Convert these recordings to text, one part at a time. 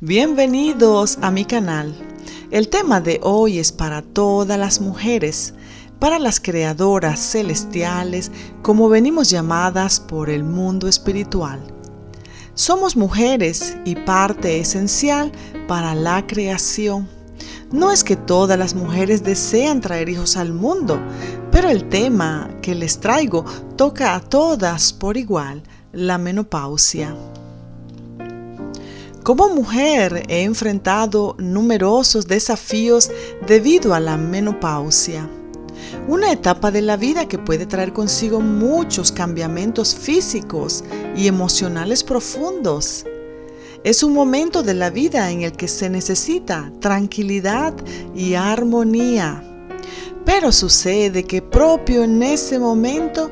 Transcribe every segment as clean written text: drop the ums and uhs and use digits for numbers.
Bienvenidos a mi canal. El tema de hoy es para todas las mujeres, para las creadoras celestiales, como venimos llamadas por el mundo espiritual. Somos mujeres y parte esencial para la creación. No es que todas las mujeres desean traer hijos al mundo, pero el tema que les traigo toca a todas por igual, la menopausia. Como mujer he enfrentado numerosos desafíos debido a la menopausia, una etapa de la vida que puede traer consigo muchos cambiamientos físicos y emocionales profundos. Es un momento de la vida en el que se necesita tranquilidad y armonía. Pero sucede que propio en ese momento,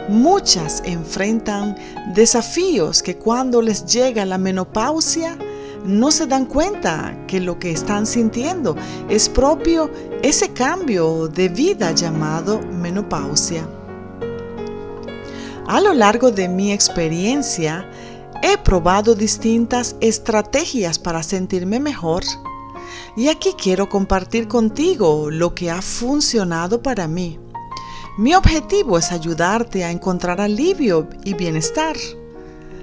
muchas enfrentan desafíos que cuando les llega la menopausia, no se dan cuenta que lo que están sintiendo es propio ese cambio de vida llamado menopausia. A lo largo de mi experiencia, he probado distintas estrategias para sentirme mejor. Y aquí quiero compartir contigo lo que ha funcionado para mí. Mi objetivo es ayudarte a encontrar alivio y bienestar.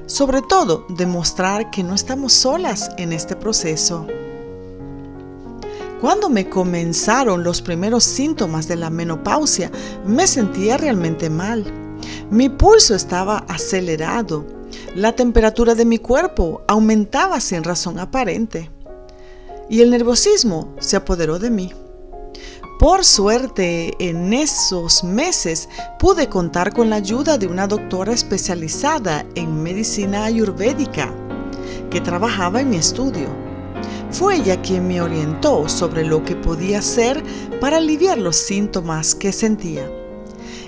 Sobre todo, demostrar que no estamos solas en este proceso. Cuando me comenzaron los primeros síntomas de la menopausia, me sentía realmente mal. Mi pulso estaba acelerado. La temperatura de mi cuerpo aumentaba sin razón aparente. Y el nerviosismo se apoderó de mí. Por suerte, en esos meses pude contar con la ayuda de una doctora especializada en medicina ayurvédica que trabajaba en mi estudio. Fue ella quien me orientó sobre lo que podía hacer para aliviar los síntomas que sentía.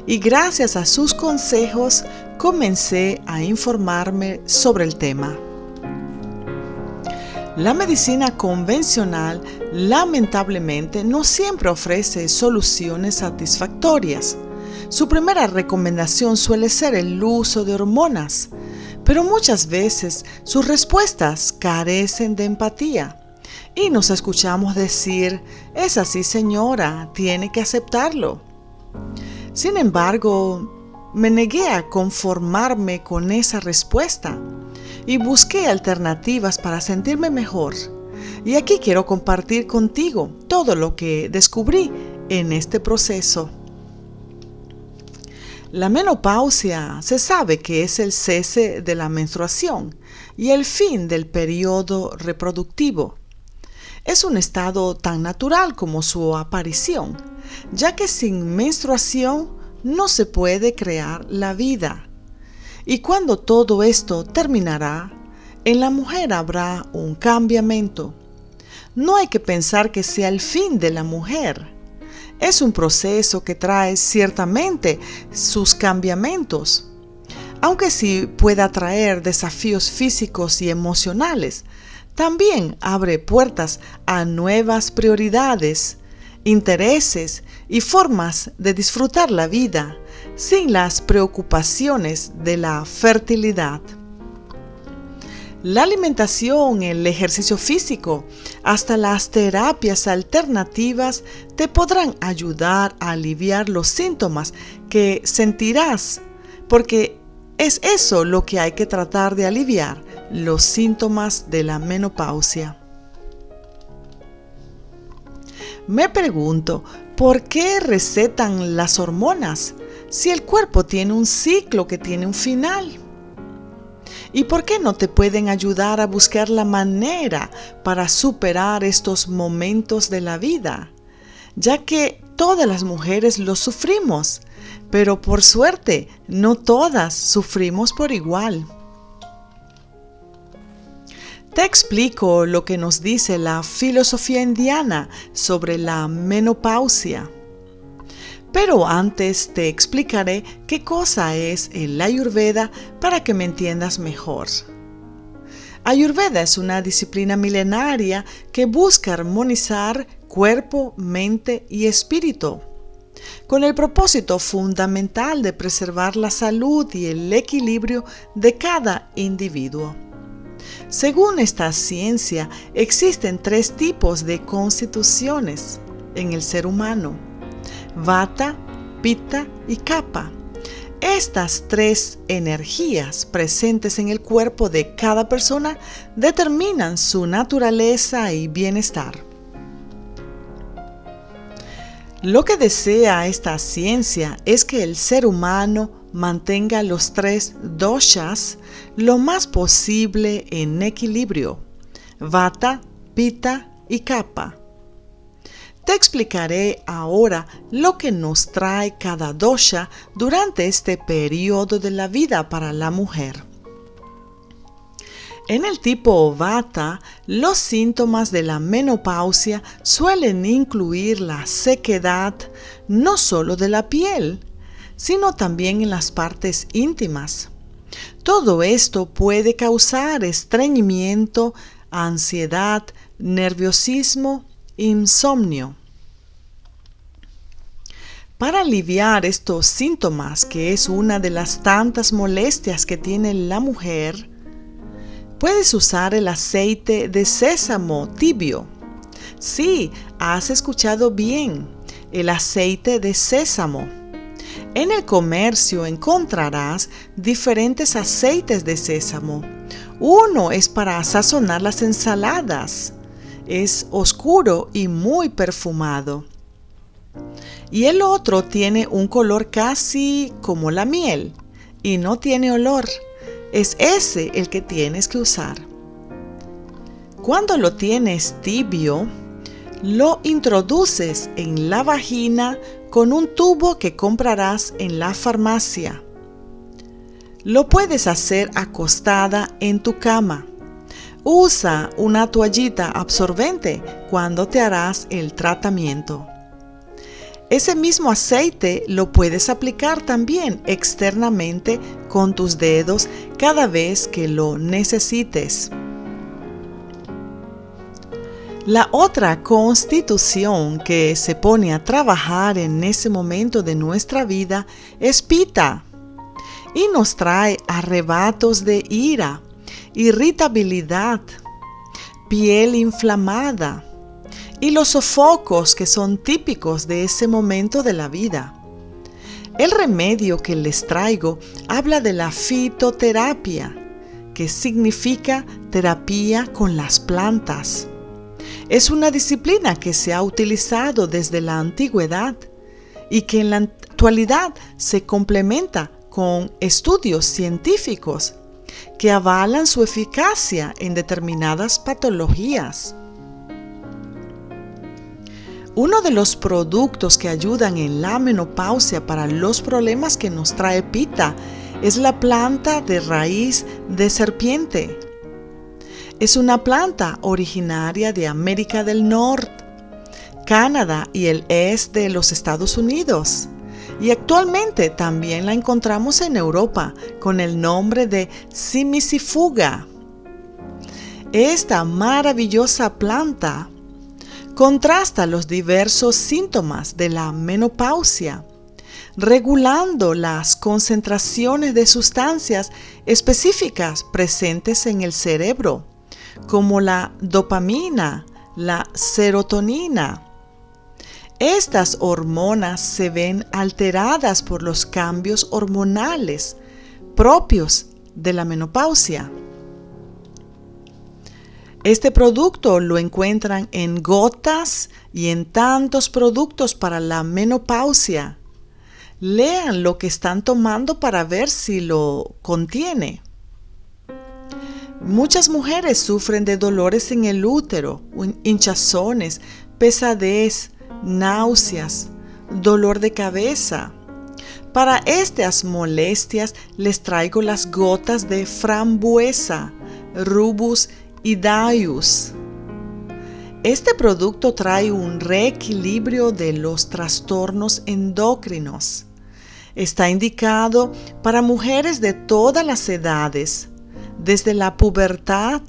Y gracias a sus consejos comencé a informarme sobre el tema. La medicina convencional, lamentablemente, no siempre ofrece soluciones satisfactorias. Su primera recomendación suele ser el uso de hormonas, pero muchas veces sus respuestas carecen de empatía. Y nos escuchamos decir, es así señora, tiene que aceptarlo. Sin embargo, me negué a conformarme con esa respuesta y busqué alternativas para sentirme mejor. Y aquí quiero compartir contigo todo lo que descubrí en este proceso. La menopausia se sabe que es el cese de la menstruación y el fin del periodo reproductivo. Es un estado tan natural como su aparición, ya que sin menstruación no se puede crear la vida. Y cuando todo esto terminará, en la mujer habrá un cambiamiento. No hay que pensar que sea el fin de la mujer. Es un proceso que trae ciertamente sus cambiamientos. Aunque sí pueda traer desafíos físicos y emocionales, también abre puertas a nuevas prioridades, intereses y formas de disfrutar la vida sin las preocupaciones de la fertilidad. La alimentación, el ejercicio físico, hasta las terapias alternativas te podrán ayudar a aliviar los síntomas que sentirás, porque es eso lo que hay que tratar de aliviar, los síntomas de la menopausia. Me pregunto, ¿por qué recetan las hormonas si el cuerpo tiene un ciclo que tiene un final? ¿Y por qué no te pueden ayudar a buscar la manera para superar estos momentos de la vida? Ya que todas las mujeres los sufrimos, pero por suerte no todas sufrimos por igual. Te explico lo que nos dice la filosofía indiana sobre la menopausia. Pero antes te explicaré qué cosa es el Ayurveda para que me entiendas mejor. Ayurveda es una disciplina milenaria que busca armonizar cuerpo, mente y espíritu, con el propósito fundamental de preservar la salud y el equilibrio de cada individuo. Según esta ciencia, existen 3 tipos de constituciones en el ser humano: Vata, Pitta y Kapha. Estas 3 energías presentes en el cuerpo de cada persona determinan su naturaleza y bienestar. Lo que desea esta ciencia es que el ser humano mantenga los 3 doshas lo más posible en equilibrio: Vata, Pitta y Kapha. Te explicaré ahora lo que nos trae cada dosha durante este periodo de la vida para la mujer. En el tipo Vata, los síntomas de la menopausia suelen incluir la sequedad no solo de la piel, sino también en las partes íntimas. Todo esto puede causar estreñimiento, ansiedad, nerviosismo, insomnio. Para aliviar estos síntomas, que es una de las tantas molestias que tiene la mujer, puedes usar el aceite de sésamo tibio. Sí, has escuchado bien, el aceite de sésamo. En el comercio encontrarás diferentes aceites de sésamo. Uno es para sazonar las ensaladas. Es oscuro y muy perfumado. Y el otro tiene un color casi como la miel y no tiene olor. Es ese el que tienes que usar. Cuando lo tienes tibio, lo introduces en la vagina con un tubo que comprarás en la farmacia. Lo puedes hacer acostada en tu cama. Usa una toallita absorbente cuando te harás el tratamiento. Ese mismo aceite lo puedes aplicar también externamente con tus dedos cada vez que lo necesites. La otra constitución que se pone a trabajar en ese momento de nuestra vida es Pitta y nos trae arrebatos de ira, irritabilidad, piel inflamada y los sofocos que son típicos de ese momento de la vida. El remedio que les traigo habla de la fitoterapia, que significa terapia con las plantas. Es una disciplina que se ha utilizado desde la antigüedad y que en la actualidad se complementa con estudios científicos que avalan su eficacia en determinadas patologías. Uno de los productos que ayudan en la menopausia para los problemas que nos trae Pitta es la planta de raíz de serpiente. Es una planta originaria de América del Norte, Canadá y el este de los Estados Unidos. Y actualmente también la encontramos en Europa con el nombre de Cimicifuga. Esta maravillosa planta contrasta los diversos síntomas de la menopausia, regulando las concentraciones de sustancias específicas presentes en el cerebro, como la dopamina, la serotonina. Estas hormonas se ven alteradas por los cambios hormonales propios de la menopausia. Este producto lo encuentran en gotas y en tantos productos para la menopausia. Lean lo que están tomando para ver si lo contiene. Muchas mujeres sufren de dolores en el útero, hinchazones, pesadez, náuseas, dolor de cabeza. Para estas molestias les traigo las gotas de frambuesa, rubus y daius. Este producto trae un reequilibrio de los trastornos endocrinos. Está indicado para mujeres de todas las edades, desde la pubertad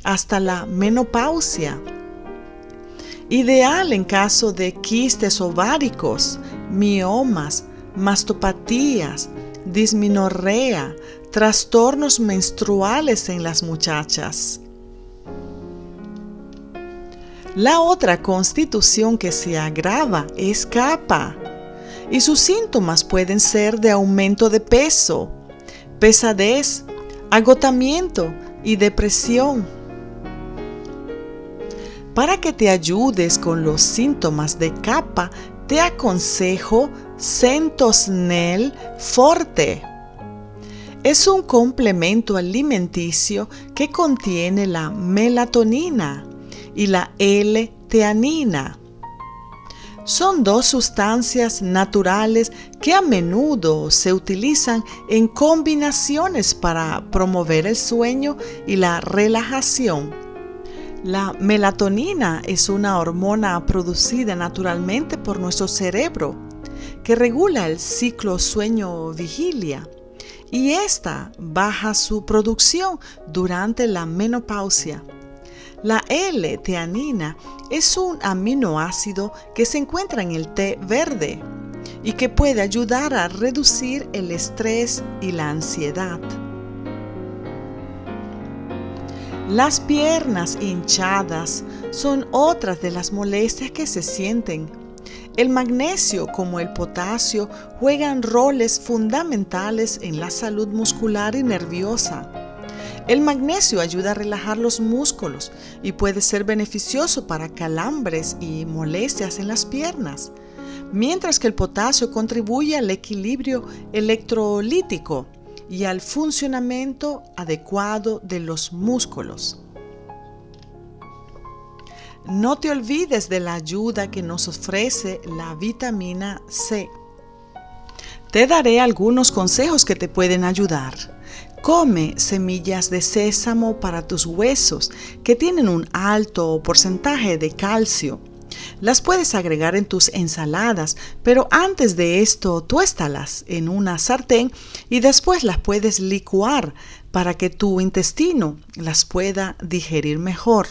hasta la menopausia. Ideal en caso de quistes ováricos, miomas, mastopatías, dismenorrea, trastornos menstruales en las muchachas. La otra constitución que se agrava es kapha, y sus síntomas pueden ser de aumento de peso, pesadez, agotamiento y depresión. Para que te ayudes con los síntomas de kapha, te aconsejo Centosnel Forte. Es un complemento alimenticio que contiene la melatonina y la L-teanina. Son dos sustancias naturales que a menudo se utilizan en combinaciones para promover el sueño y la relajación. La melatonina es una hormona producida naturalmente por nuestro cerebro que regula el ciclo sueño-vigilia, y esta baja su producción durante la menopausia. La L-teanina es un aminoácido que se encuentra en el té verde y que puede ayudar a reducir el estrés y la ansiedad. Las piernas hinchadas son otras de las molestias que se sienten. El magnesio, como el potasio, juegan roles fundamentales en la salud muscular y nerviosa. El magnesio ayuda a relajar los músculos y puede ser beneficioso para calambres y molestias en las piernas, mientras que el potasio contribuye al equilibrio electrolítico y al funcionamiento adecuado de los músculos. No te olvides de la ayuda que nos ofrece la vitamina C. Te daré algunos consejos que te pueden ayudar. Come semillas de sésamo para tus huesos, que tienen un alto porcentaje de calcio. Las puedes agregar en tus ensaladas, pero antes de esto tuéstalas en una sartén y después las puedes licuar para que tu intestino las pueda digerir mejor.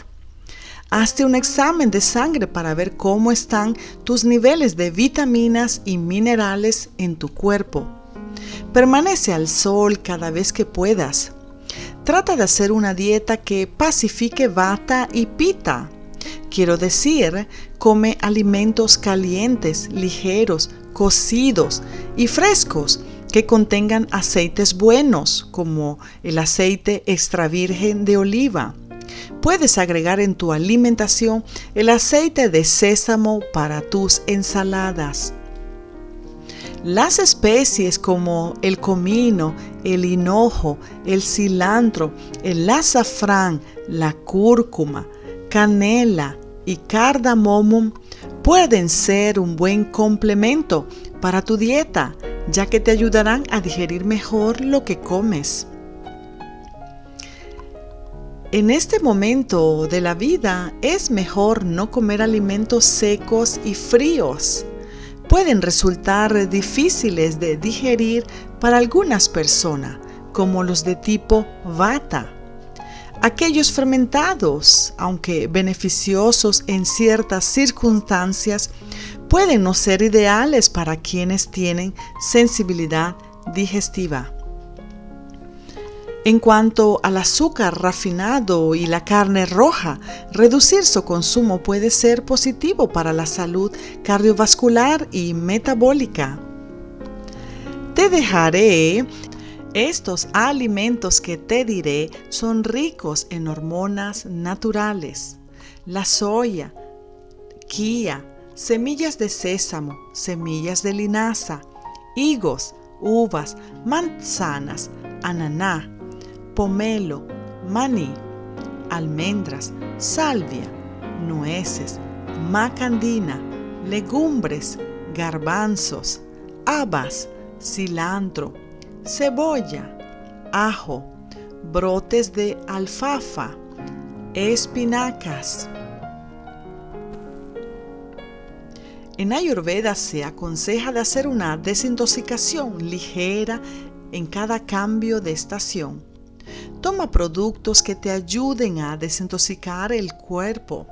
Hazte un examen de sangre para ver cómo están tus niveles de vitaminas y minerales en tu cuerpo. Permanece al sol cada vez que puedas. Trata de hacer una dieta que pacifique vata y pita. Quiero decir, come alimentos calientes, ligeros, cocidos y frescos que contengan aceites buenos, como el aceite extra virgen de oliva. Puedes agregar en tu alimentación el aceite de sésamo para tus ensaladas. Las especies como el comino, el hinojo, el cilantro, el azafrán, la cúrcuma, canela y cardamomo pueden ser un buen complemento para tu dieta, ya que te ayudarán a digerir mejor lo que comes. En este momento de la vida es mejor no comer alimentos secos y fríos. Pueden resultar difíciles de digerir para algunas personas, como los de tipo vata. Aquellos fermentados, aunque beneficiosos en ciertas circunstancias, pueden no ser ideales para quienes tienen sensibilidad digestiva. En cuanto al azúcar refinado y la carne roja, reducir su consumo puede ser positivo para la salud cardiovascular y metabólica. Te dejaré. Estos alimentos que te diré son ricos en hormonas naturales. La soya, quía, semillas de sésamo, semillas de linaza, higos, uvas, manzanas, ananá, pomelo, maní, almendras, salvia, nueces, macandina, legumbres, garbanzos, habas, cilantro, cebolla, ajo, brotes de alfalfa, espinacas. En Ayurveda se aconseja de hacer una desintoxicación ligera en cada cambio de estación. Toma productos que te ayuden a desintoxicar el cuerpo.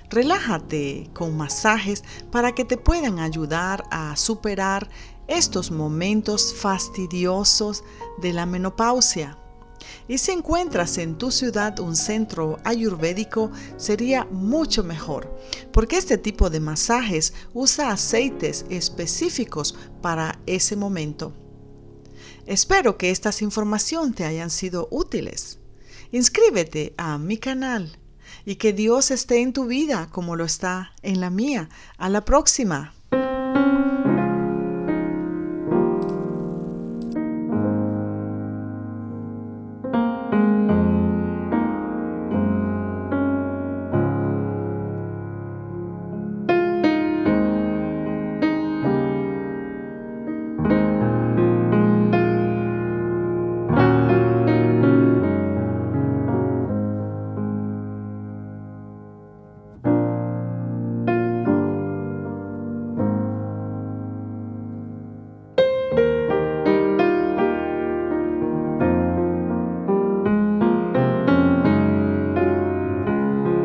Relájate con masajes para que te puedan ayudar a superar estos momentos fastidiosos de la menopausia. Y si encuentras en tu ciudad un centro ayurvédico, sería mucho mejor, porque este tipo de masajes usa aceites específicos para ese momento. Espero que estas informaciones te hayan sido útiles. Inscríbete a mi canal y que Dios esté en tu vida como lo está en la mía. A la próxima.